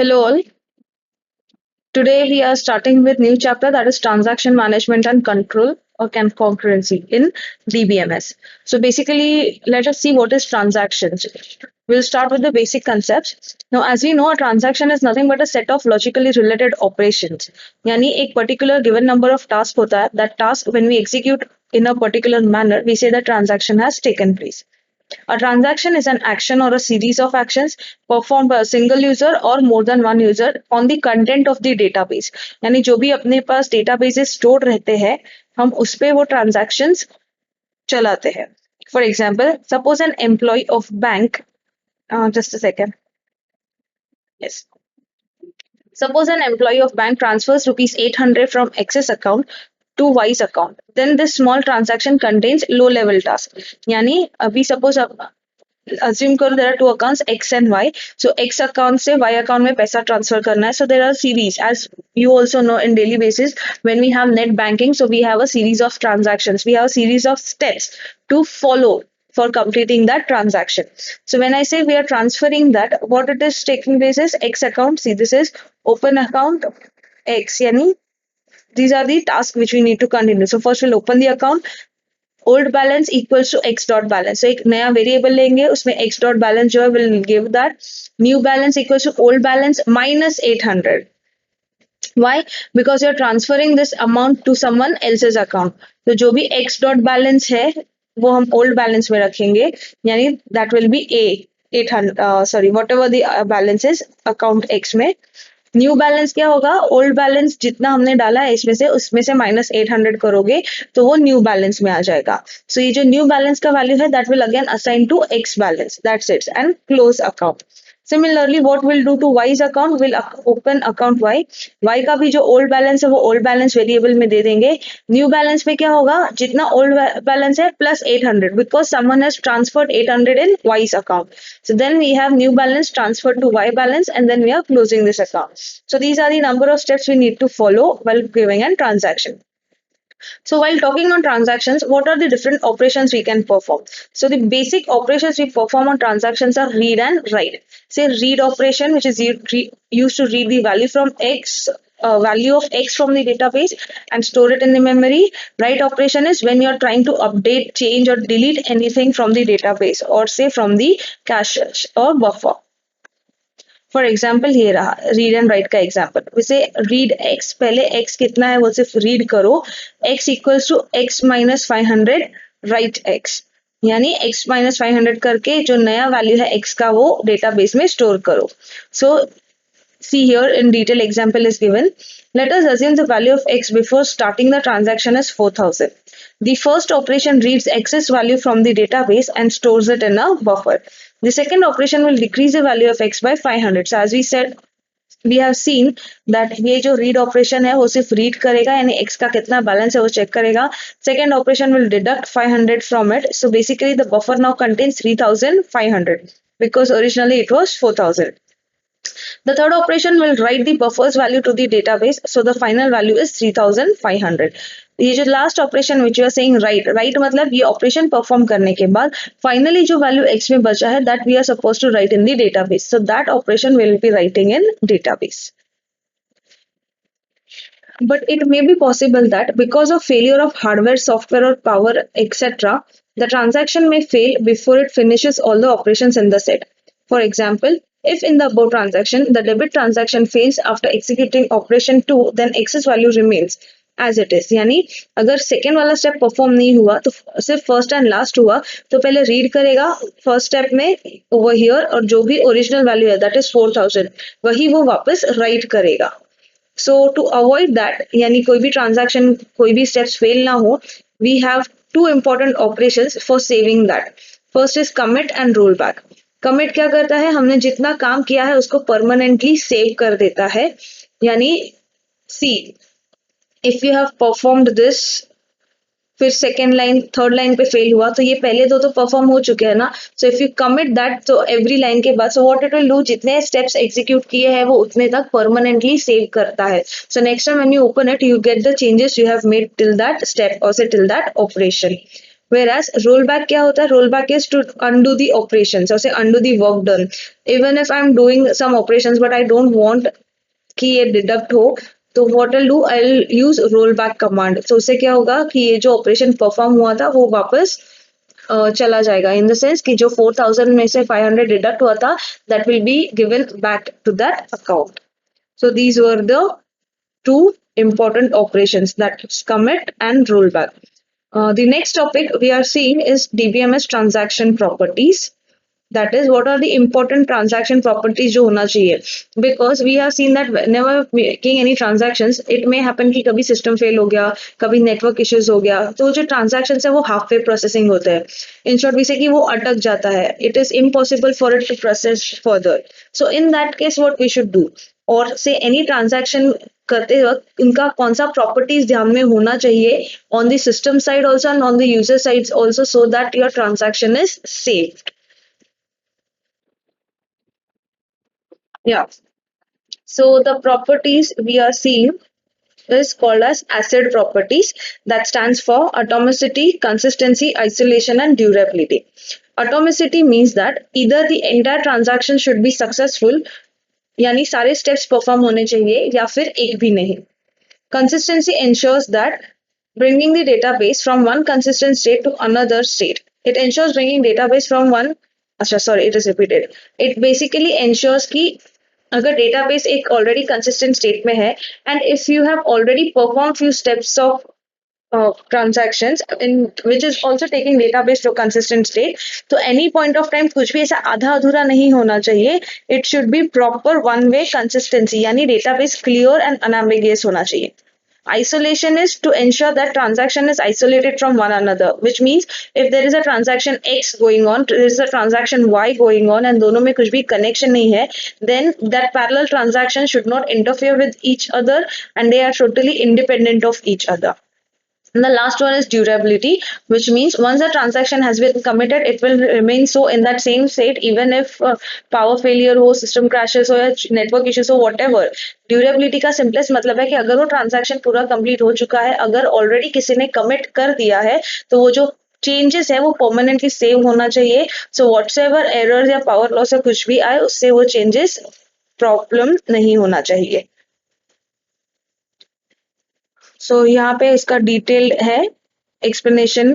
Hello all. Today we are starting with new chapter that is transaction management and control or concurrency in DBMS. So basically, let us see what is transactions. We'll start with the basic concepts. Now, as we know, a transaction is nothing but a set of logically related operations. यानी एक particular given number of tasks होता है. That task when we execute in a particular manner, we say the transaction has taken place. A transaction is an action or a series of actions performed by a single user or more than one user on the content of the database. यानी जो भी अपने पास databases stored रहते हैं हम उस पे वो transactions चलाते हैं. For example, suppose an employee of bank, just a second. Yes. Suppose an employee of bank transfers rupees 800 from X's account to Y's account. Then this small transaction contains low level task. यानी अभी suppose assume करो there are two accounts X and Y. So X account से Y account में पैसा transfer करना है. So there are series, as you also know in daily basis when we have net banking. So we have a series of transactions. We have a series of steps to follow for completing that transaction. So when I say we are transferring that, what it is taking place is X account. See, this is open account X. Yani these are the tasks which we need to continue. So first we'll open the account. Old balance equals to X dot balance. So एक नया variable लेंगे उसमें x dot balance जो है will give that new balance equals to old balance minus 800. Why? Because you're transferring this amount to someone else's account. तो जो भी x dot balance है वो हम old balance में रखेंगे यानी that will be a 800 sorry whatever the balance is account x में. न्यू बैलेंस क्या होगा? ओल्ड बैलेंस जितना हमने डाला है इसमें से उसमें से माइनस 800 करोगे तो वो न्यू बैलेंस में आ जाएगा. सो ये जो न्यू बैलेंस का वैल्यू है that will again assign to X balance. That's it and close account. Similarly, what we'll do to Y's account, we'll open account Y. Y का भी जो old balance है वो old balance variable में दे देंगे. New balance में क्या होगा? जितना old balance है plus 800 because someone has transferred 800 in Y's account. So then we have new balance transferred to Y balance and then we are closing this account. So these are the number of steps we need to follow while giving a transaction. So while talking on transactions, what are the different operations we can perform? So the basic operations we perform on transactions are read and write. Say read operation, which is used to read the value from X, value of X from the database and store it in the memory. Write operation is when you're trying to update, change or delete anything from the database or say from the cache or buffer. For example ये रहा read and write का example. वैसे read X, पहले X कितना है वो सिर्फ रीड करो. X equals to X minus 500 write X. यानी x माइनस 500 करके जो नया वैल्यू है x का वो डेटाबेस में स्टोर करो. सो see here in detail example is given. Let us assume the value of x before starting the transaction is 4000. The first operation reads x's value from the database and stores it in a buffer. The second operation will decrease the value of x by 500. So as we said, we have seen that ये जो read operation है वो सिर्फ read करेगा यानी x का कितना balance है वो check करेगा. Second operation will deduct 500 from it. So basically the buffer now contains 3500 because originally it was 4000. The third operation will write the buffer's value to the database. So the final value is 3500. ये जो last operation which you are saying write मतलब ये operation perform करने के बाद finally जो value x में बचा है that we are suppose to write in the database. So that operation will be writing in database. But it may be possible that because of failure of hardware, software or power, etc., the transaction may fail before it finishes all the operations in the set. For example, if in the above transaction, the debit transaction fails after executing operation 2, then X's value remains as it is. यानी अगर second वाला step perform नहीं हुआ तो सिर्फ first and last हुआ तो पहले रीड करेगा फर्स्ट स्टेप में ओवर हियर और जो भी ओरिजिनल वैल्यू है दैट इज 4000 वही वो वापस राइट करेगा. So to avoid that, यानी कोई भी transaction, कोई भी steps fail ना हो, we have two important operations for saving that. First is commit and rollback. Commit क्या करता है? हमने जितना काम किया है उसको permanently save कर देता है. यानी see, if you have performed this, फिर सेकेंड लाइन थर्ड लाइन पे फेल हुआ तो ये पहले दो तो परफॉर्म हो चुके हैं ना. So if you commit that तो एवरी लाइन के बाद so what it will do जितने स्टेप्स एग्जीक्यूट किए हैं वो उतने तक परमानेंटली सेव करता है. So next time when you open it you get the changes you have made till that step और से till that operation. Whereas rollback क्या होता है? Rollback is to undo the operations, or say undo the work done. Even if I'm doing some operations, but I don't want कि ये deduct हो, तो what will do, I will use roll back command. तो उससे क्या होगा कि ये जो ऑपरेशन परफॉर्म हुआ था वो वापस चला जाएगा, इन द सेंस कि जो 4000 में से 500 डिडक्ट हुआ था, that will be given back to that account. So these were the two important operations, that's commit and rollback. The next topic we are seeing is DBMS transaction properties. That is, what are the important transaction properties जो होना चाहिए, because we have seen that whenever making any transactions it may happen कि कभी system fail हो गया, कभी network issues हो गया, तो जो transactions है वो half way processing होते हैं, in short we say कि वो अटक जाता है, it is impossible for it to process further. So in that case what we should do, और से any transaction करते वक्त इनका कौन सा प्रॉपर्टीज ध्यान में होना चाहिए on the system side also and on the user side also, so that your transaction is safe. Yeah. So the properties we are seeing is called as ACID properties, that stands for atomicity, consistency, isolation and durability. Atomicity means that either the entire transaction should be successful, यानी सारे steps perform होने चाहिए, या फिर एक भी नहीं. Consistency ensures that bringing the database from one consistent state to another state. It ensures bringing database from one, अच्छा sorry it is repeated. It basically ensures कि अगर database एक already consistent state में है, and if you have already performed few steps of transactions in which is also taking database to consistent state, तो any point of time कुछ भी ऐसा आधा अधूरा नहीं होना चाहिए. It should be proper one way consistency, यानी database clear and unambiguous होना चाहिए. Isolation is to ensure that transaction is isolated from one another, which means if there is a transaction X going on, there is a transaction Y going on, and दोनों में कुछ भी connection नहीं है, then that parallel transaction should not interfere with each other, and they are totally independent of each other. And the last one is durability, which means once a transaction has been committed, it will remain so in that same state, even if power failure हो, system crashes हो, या network issues हो, whatever. Durability का simplest मतलब है कि अगर वो transaction पूरा complete हो चुका है, अगर already किसी ने commit कर दिया है, तो वो जो चेंजेस है वो परमानेंटली सेव होना चाहिए. सो व्हाट्सएवर एरर्स या पावर लॉस या कुछ भी आए, उससे वो चेंजेस प्रॉब्लम नहीं होना चाहिए. So यहाँ पे इसका detailed है explanation.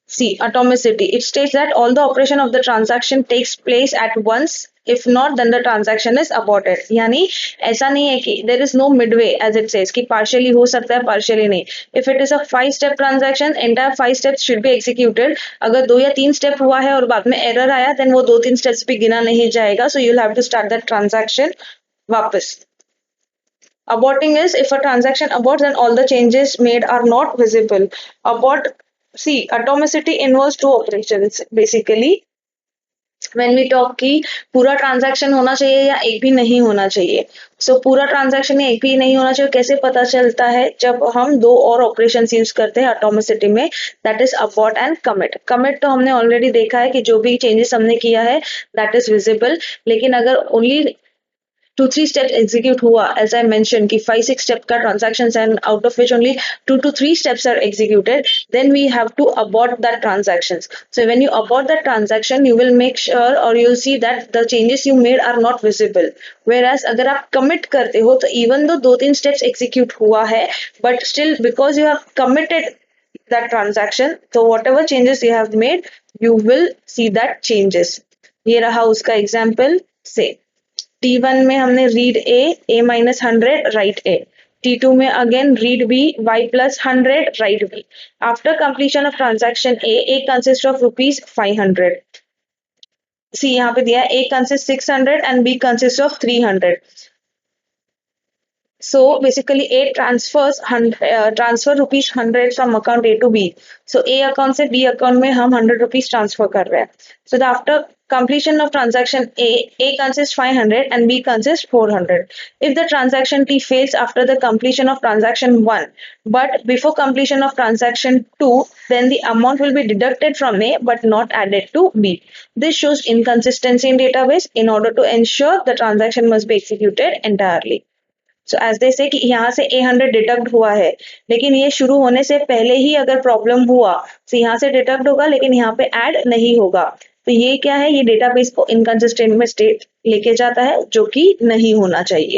See, atomicity. It states that all the operation of the transaction takes place at once. If not, then the transaction is aborted. यानी ऐसा नहीं है कि there is no midway, as it says, कि partially हो सकता है, partially नहीं. If it is a 5-step transaction, entire 5 steps should be executed. अगर 2 या 3 step हुआ है और बाद में error आया, then वो 2-3 steps भी गिना नहीं जाएगा. So you'll have to start that transaction वापस. Aborting is if a transaction aborts and all the changes made are not visible. Abort, see, atomicity involves two operations basically. When we talk कि पूरा transaction होना चाहिए या एक भी नहीं होना चाहिए. So पूरा transaction या एक भी नहीं होना चाहिए, कैसे पता चलता है? जब हम दो और operations use करते हैं atomicity में, that is abort and commit. Commit तो हमने already देखा है कि जो भी changes हमने किया है that is visible. लेकिन अगर only 2-3 steps execute हुआ, as I mentioned कि 5-6 step का transactions and out of which only 2 to 3 steps are executed, then we have to abort that transactions. So when you abort that transaction, you will make sure or you'll see that the changes you made are not visible. Whereas अगर आप commit करते हो, तो even though 2-3 steps execute हुआ है, but still because you have committed that transaction, so whatever changes you have made, you will see that changes. ये रहा उसका example से. T1 में हमने read A minus 100, write A. T2 में again read B, Y plus 100, write B. After completion of transaction A consists of rupees 500. See यहाँ पे दिया है A consists 600 and B consists of 300. So basically A transfer rupees 100 from account A to B. So A account से B account में हम 100 rupees transfer कर रहे हैं. So the after completion of transaction A consists 500 and B consists 400. If the transaction T fails after the completion of transaction 1, but before completion of transaction 2, then the amount will be deducted from A but not added to B. This shows inconsistency in database. In order to ensure the transaction must be executed entirely. So as they say कि यहाँ से A100 deduct हुआ है, लेकिन ये शुरू होने से पहले ही अगर प्रॉब्लम हुआ तो यहाँ से डिडक्ट होगा लेकिन यहाँ पे ऐड नहीं होगा। तो ये क्या है, ये डेटाबेस को इनकंसिस्टेंट में स्टेट लेके जाता है जो कि नहीं होना चाहिए।